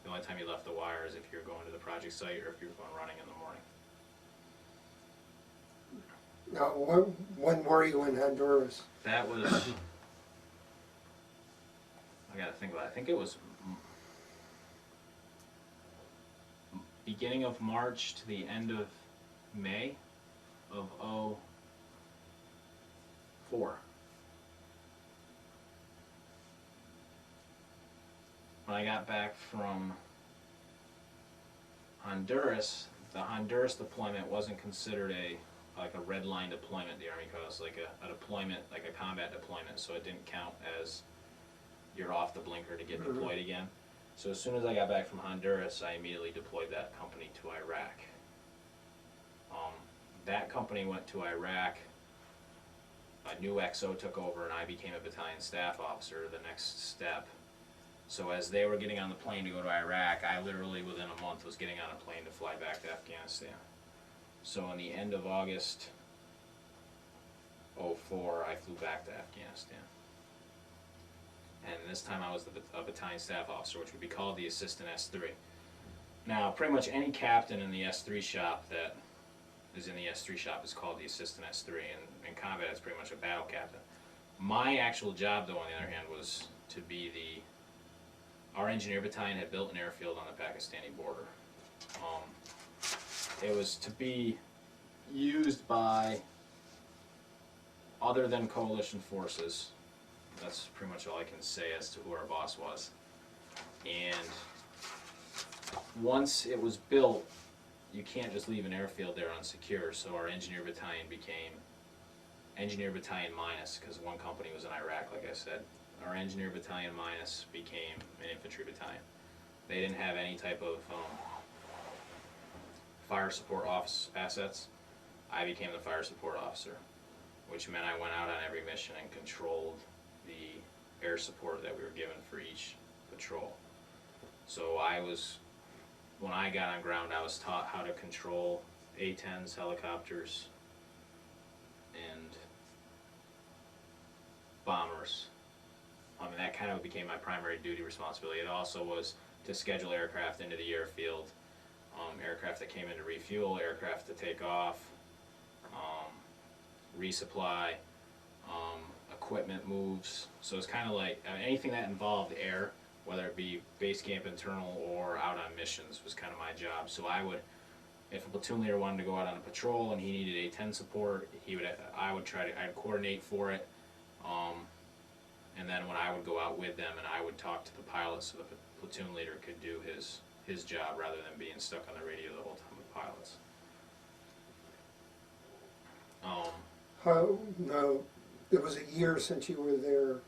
The only time you left the wire is if you were going to the project site or if you were going running in the morning. Now, when were you in Honduras? That was, I gotta think about it. I think it was beginning of March to the end of May of 2004. When I got back from Honduras, the Honduras deployment wasn't considered a red line deployment, the Army calls, like a deployment, like a combat deployment, so it didn't count as you're off the blinker to get deployed again. So as soon as I got back from Honduras, I immediately deployed that company to Iraq. That company went to Iraq, a new XO took over, and I became a battalion staff officer, the next step. So as they were getting on the plane to go to Iraq, I literally within a month was getting on a plane to fly back to Afghanistan. So in the end of August 2004, I flew back to Afghanistan. And this time I was a battalion staff officer, which would be called the assistant S3. Now, pretty much any captain in the S3 shop that is in the S3 shop is called the assistant S3, and in combat it's pretty much a battle captain. My actual job, though, on the other hand, was to be our engineer battalion had built an airfield on the Pakistani border. It was to be used by other than coalition forces. That's pretty much all I can say as to who our boss was. And once it was built, you can't just leave an airfield there unsecure, so our engineer battalion became engineer battalion minus, because one company was in Iraq, like I said. Our engineer battalion minus became an infantry battalion. They didn't have any type of fire support office assets. I became the fire support officer, which meant I went out on every mission and controlled the air support that we were given for each patrol. So when I got on ground, I was taught how to control A-10s, helicopters, and bombers. That kind of became my primary duty responsibility. It also was to schedule aircraft into the airfield, aircraft that came in to refuel, aircraft to take off, resupply, equipment moves. So it's kind of like anything that involved air, whether it be base camp internal or out on missions, was kind of my job. So I would, if a platoon leader wanted to go out on a patrol and he needed A-10 support, I'd coordinate for it. And then when I would go out with them and I would talk to the pilots so the platoon leader could do his job rather than being stuck on the radio the whole time with pilots. Now, it was a year since you were there.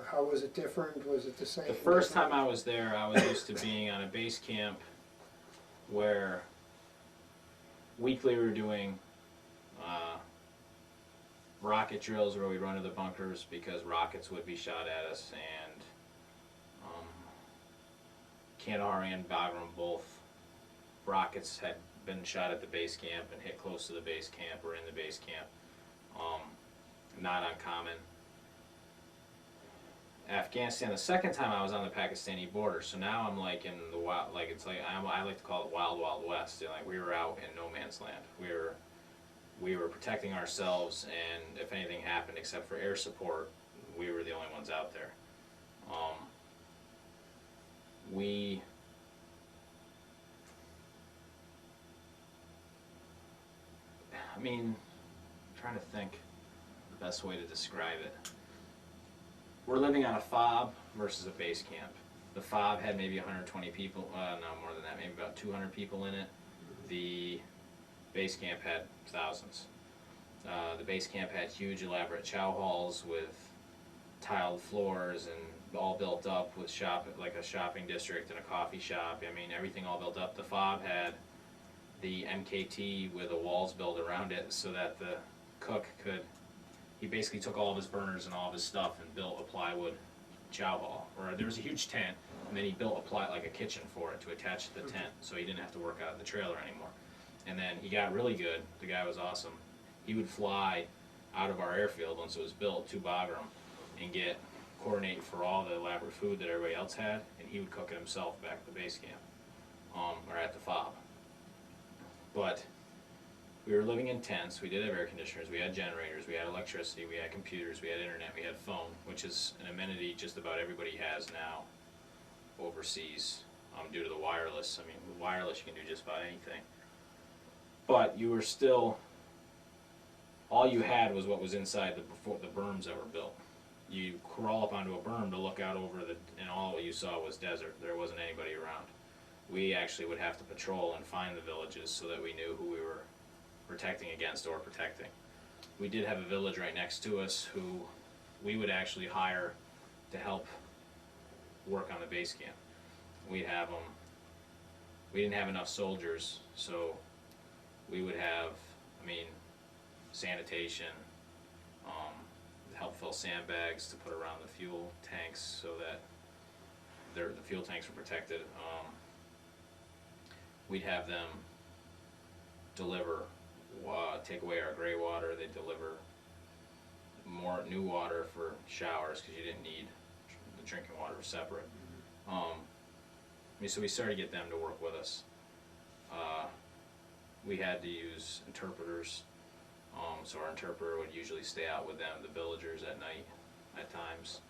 How was it different? Was it the same? The first time I was there, I was used to being on a base camp where weekly we were doing rocket drills where we'd run to the bunkers because rockets would be shot at us, and Kandahar and Bagram, both rockets had been shot at the base camp and hit close to the base camp or in the base camp. Not uncommon. Afghanistan, the second time I was on the Pakistani border, so now I'm like in the wild, like it's like I like to call it wild, wild west. You know, like we were out in no man's land. We were protecting ourselves, and if anything happened, except for air support, we were the only ones out there. I'm trying to think the best way to describe it. We're living on a FOB versus a base camp. The FOB had maybe 120 people, no more than that, maybe about 200 people in it. The base camp had thousands. The base camp had huge elaborate chow halls with tiled floors and all built up with like a shopping district and a coffee shop. Everything all built up. The FOB had the MKT with the walls built around it so that the cook he basically took all of his burners and all of his stuff and built a plywood chow hall. Or there was a huge tent, and then he built like a kitchen for it to attach to the tent, so he didn't have to work out of the trailer anymore. And then he got really good. The guy was awesome. He would fly out of our airfield once it was built to Bagram and coordinate for all the elaborate food that everybody else had, and he would cook it himself back at the base camp, or at the FOB. But we were living in tents. We did have air conditioners, we had generators, we had electricity, we had computers, we had internet, we had phone, which is an amenity just about everybody has now overseas, due to the wireless. With wireless you can do just about anything. But you were still, all you had was what was inside the berms that were built. You crawl up onto a berm to look out over and all you saw was desert. There wasn't anybody around. We actually would have to patrol and find the villages so that we knew who we were protecting against or protecting. We did have a village right next to us who we would actually hire to help work on the base camp. We'd have them. We didn't have enough soldiers, so we would have, sanitation, help fill sandbags to put around the fuel tanks so that the fuel tanks were protected. We'd have them deliver, take away our gray water. They'd deliver more new water for showers because you didn't need the drinking water separate. So we started to get them to work with us. We had to use interpreters, so our interpreter would usually stay out with them, the villagers, at night at times.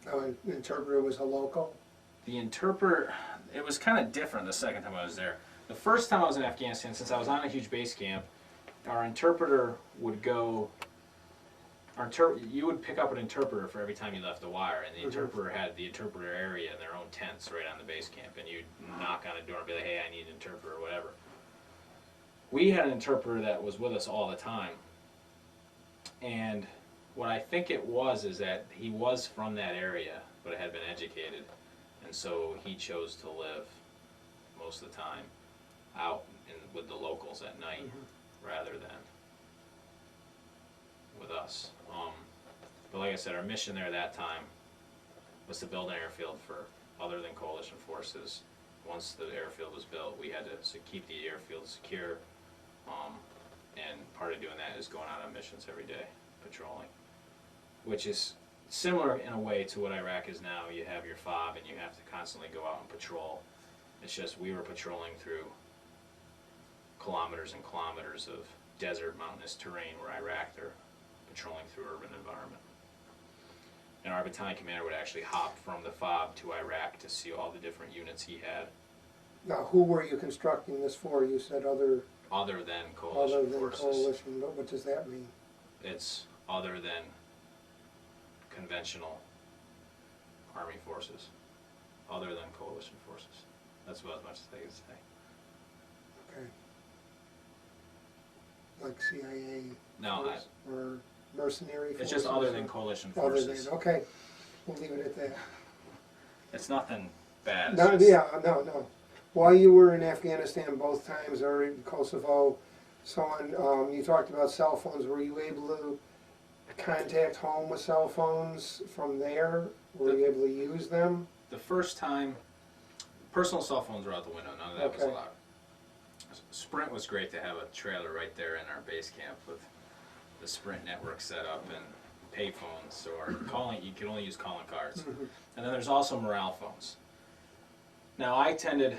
An interpreter was a local? The interpreter, it was kind of different the second time I was there. The first time I was in Afghanistan, since I was on a huge base camp, our interpreter would go, you would pick up an interpreter for every time you left the wire, and the interpreter had the interpreter area in their own tents right on the base camp, and you'd knock on a door and be like, hey, I need an interpreter, or whatever. We had an interpreter that was with us all the time, and what I think it was is that he was from that area, but had been educated, and so he chose to live most of the time out with the locals at night rather than with us. But like I said, our mission there that time was to build an airfield for other than coalition forces. Once the airfield was built, we had to keep the airfield secure, and part of doing that is going out on missions every day, patrolling, which is similar in a way to what Iraq is now. You have your FOB and you have to constantly go out and patrol It's just we were patrolling through kilometers and kilometers of desert, mountainous terrain where Iraq, they're patrolling through urban environment. And our battalion commander would actually hop from the FOB to Iraq to see all the different units he had, Now, who were you constructing this for? You said other than other coalition than forces. coalition, but what does that mean? It's other than conventional army forces, other than coalition forces. That's about as much as they can say. Okay. Like CIA No, force or mercenary forces? it's just other than coalition Other forces. than, okay, we'll leave it at that. It's nothing bad. It's No, just- yeah, no. While you were in Afghanistan both times, or in Kosovo, so on, you talked about cell phones. Were you able to contact home with cell phones from there? Were you able to use them? The first time, personal cell phones were out the window. None of that was Okay. allowed. Sprint was great to have a trailer right there in our base camp with the Sprint network set up and payphones, or calling. You could only use calling cards. Mhm. And then there's also morale phones. Now I tended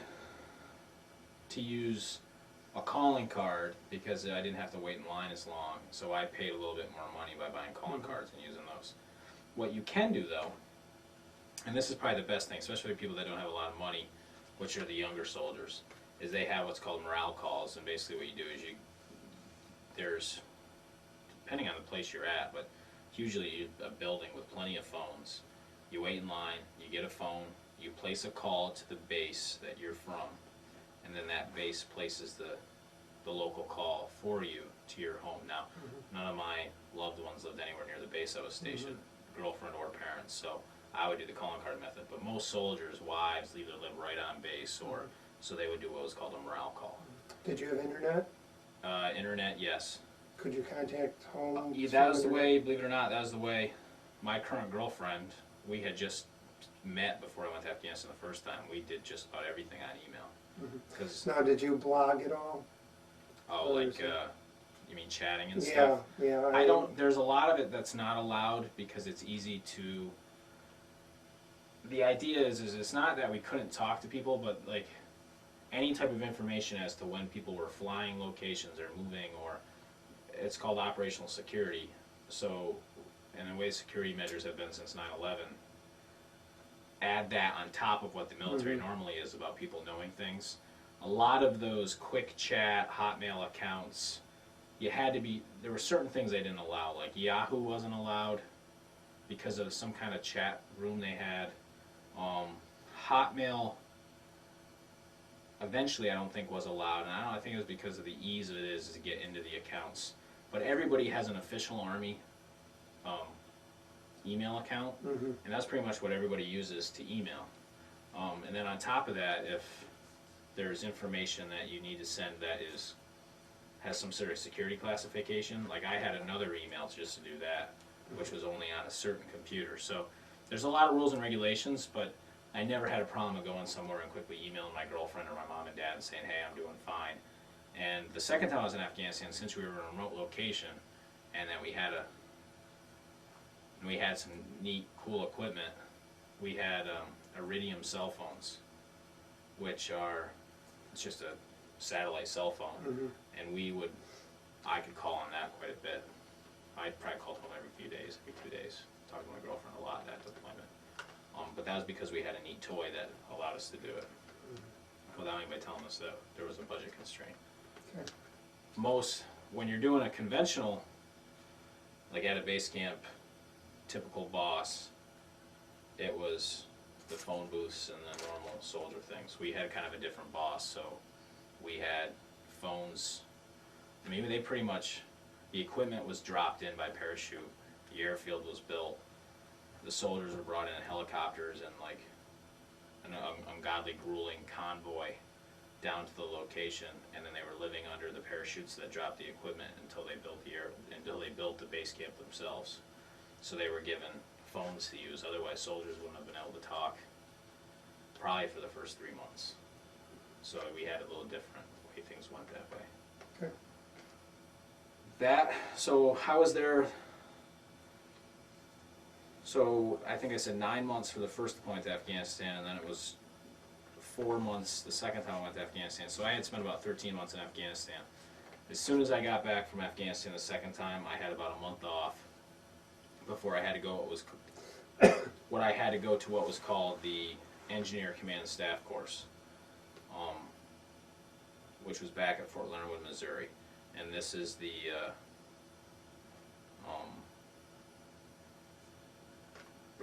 to use a calling card because I didn't have to wait in line as long, so I paid a little bit more money by buying calling cards and using those. What you can do though, and this is probably the best thing, especially for people that don't have a lot of money, which are the younger soldiers, is they have what's called morale calls, and basically what you do is there's, depending on the place you're at, but usually a building with plenty of phones. You wait in line, you get a phone, you place a call to the base that you're from, and then that base places the local call for you to your home. Now, none of my loved ones lived anywhere near the base I was stationed, girlfriend or parents, so I would do the calling card method. But most soldiers' wives either live right on base, or so they would do what was called a morale call. Did you have internet? Internet, yes. Could you contact home? Yeah, through that was the internet? way, believe it or not, that was the way my current girlfriend, we had just met before I went to Afghanistan the first time. We did just about everything on email. Because, Now, did you blog at all? oh, Or like, is it- you mean chatting and Yeah, stuff? yeah. I don't, there's a lot of it that's not allowed because it's easy to, the idea is it's not that we couldn't talk to people, but like any type of information as to when people were flying locations or moving, or it's called operational security. So, and the way security measures have been since 9/11, add that on top of what the military normally is about people knowing things. A lot of those quick chat, Hotmail accounts, you had to be, there were certain things they didn't allow, like Yahoo wasn't allowed because of some kind of chat room they had. Hotmail eventually I don't think was allowed, and I think it was because of the ease it is to get into the accounts. But everybody has an official Army email account, and that's pretty much what everybody uses to email. And then on top of that, if there's information that you need to send that has some sort of security classification, like I had another email just to do that, which was only on a certain computer. So there's a lot of rules and regulations, but I never had a problem of going somewhere and quickly emailing my girlfriend or my mom and dad and saying, hey, I'm doing fine. And the second time I was in Afghanistan, since we were in a remote location, and then we had some neat, cool equipment, we had Iridium cell phones, which are, it's just a satellite cell phone, and I could call on that quite a bit. I'd probably call home every 2 days, talking to my girlfriend a lot at that deployment. But that was because we had a neat toy that allowed us to do it, without anybody telling us that there was a budget constraint. Okay. When you're doing a conventional, like at a base camp, typical boss, it was the phone booths and the normal soldier things. We had kind of a different boss, so we had phones. I mean, they pretty much, the equipment was dropped in by parachute, the airfield was built, the soldiers were brought in helicopters and like an ungodly grueling convoy down to the location, and then they were living under the parachutes that dropped the equipment until they built the base camp themselves. So they were given phones to use, otherwise soldiers wouldn't have been able to talk probably for the first 3 months. So we had a little different way things went that way. Okay. So I was there, so I think I said 9 months for the first deployment to Afghanistan, and then it was 4 months the second time I went to Afghanistan, so I had spent about 13 months in Afghanistan. As soon as I got back from Afghanistan the second time, I had about a month off before I had to go to what was called the Engineer Command and Staff course, which was back at Fort Leonard Wood, Missouri. And this is the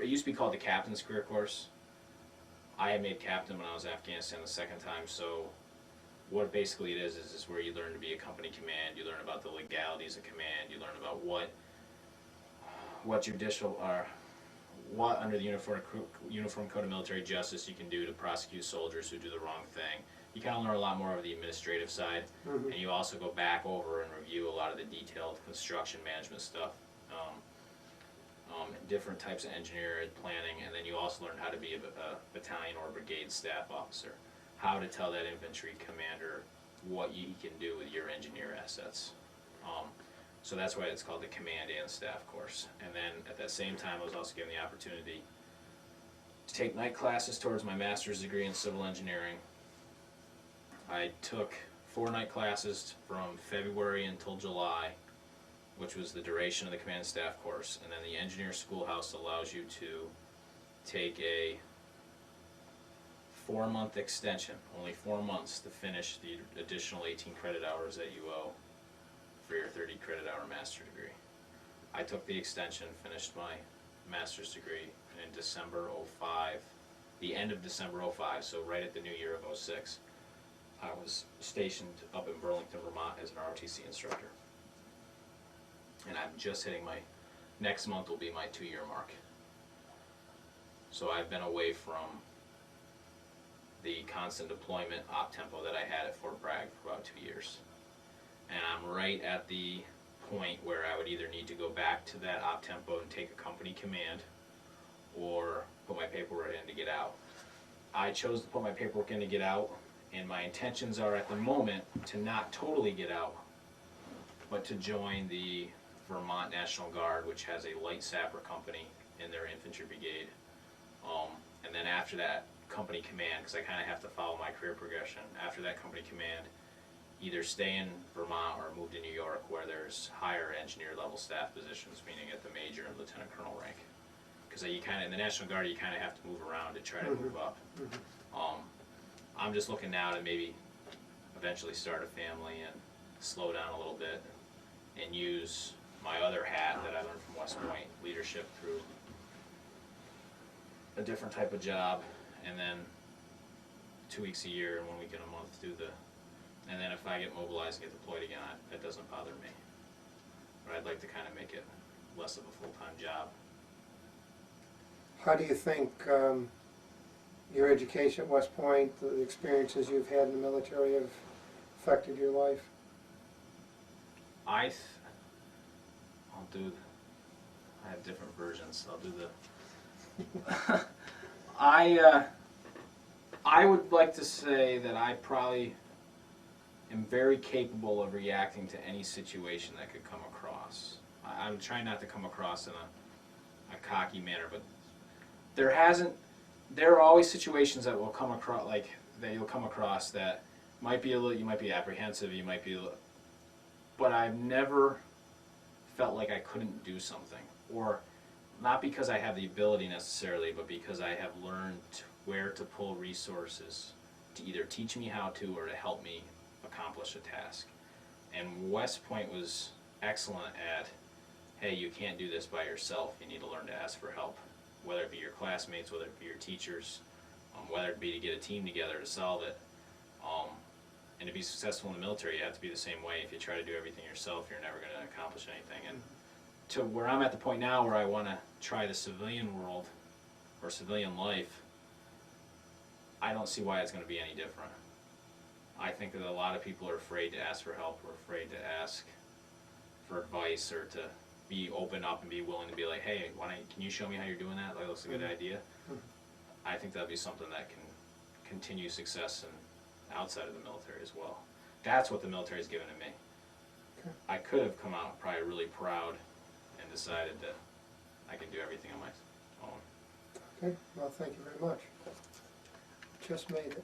it used to be called the Captain's Career Course. I had made captain when I was in Afghanistan the second time, so what basically it is where you learn to be a company command, you learn about the legalities of command, you learn about what judicial are, what under the Uniform Code of Military Justice you can do to prosecute soldiers who do the wrong thing. You kind of learn a lot more of the administrative side, and you also go back over and review a lot of the detailed construction management stuff, different types of engineering planning, and then you also learn how to be a battalion or brigade staff officer, how to tell that infantry commander what you can do with your engineer assets. So that's why it's called the Command and Staff course. And then at that same time I was also given the opportunity to take night classes towards my master's degree in civil engineering. I took 4 night classes from February until July, which was the duration of the Command and Staff course. And then the Engineer Schoolhouse allows you to take a 4-month extension, only 4 months, to finish the additional 18 credit hours that you owe for your 30 credit hour master's degree. I took the extension, finished my master's degree in December '05, the end of December '05, so right at the new year of '06. I was stationed up in Burlington, Vermont as an ROTC instructor. And I'm just hitting next month will be my 2-year mark. So I've been away from the constant deployment op tempo that I had at Fort Bragg for about 2 years. And I'm right at the point where I would either need to go back to that op tempo and take a company command, or put my paperwork in to get out. I chose to put my paperwork in to get out, and my intentions are at the moment to not totally get out, but to join the Vermont National Guard, which has a light sapper company in their infantry brigade. And then after that company command, because I kind of have to follow my career progression, after that company command, either stay in Vermont or move to New York, where there's higher engineer level staff positions, meaning at the major and lieutenant colonel rank. Because you kind of, in the National Guard, you kind of have to move around to try to move up. I'm just looking now to maybe eventually start a family and slow down a little bit and use my other hat that I learned from West Point, leadership, through a different type of job, and then 2 weeks a year and 1 week in a month do the, and then if I get mobilized and get deployed again, that doesn't bother me. But I'd like to kind of make it less of a full-time job. How do you think your education at West Point, the experiences you've had in the military, have affected your life? I have different versions. I'll do the I would like to say that I probably am very capable of reacting to any situation that could come across. I'm trying not to come across in a cocky manner, but there are always situations that will come across, like, that you'll come across that might be you might be apprehensive, you might be, but I've never felt like I couldn't do something, or not because I have the ability necessarily, but because I have learned where to pull resources to either teach me how to or to help me accomplish a task. And West Point was excellent at, hey, you can't do this by yourself, you need to learn to ask for help, whether it be your classmates, whether it be your teachers, whether it be to get a team together to solve it. And to be successful in the military, you have to be the same way. If you try to do everything yourself, you're never going to accomplish anything. And to where I'm at the point now where I want to try the civilian world or civilian life, I don't see why it's going to be any different. I think that a lot of people are afraid to ask for help, or afraid to ask for advice, or to be open up and be willing to be like, hey, can you show me how you're doing that? That looks a good idea. I think that'd be something that can continue success outside of the military as well. That's what the military has given to me. Okay. I could have come out probably really proud and decided that I can do everything on my own. Okay, well, thank you very much. Just made it.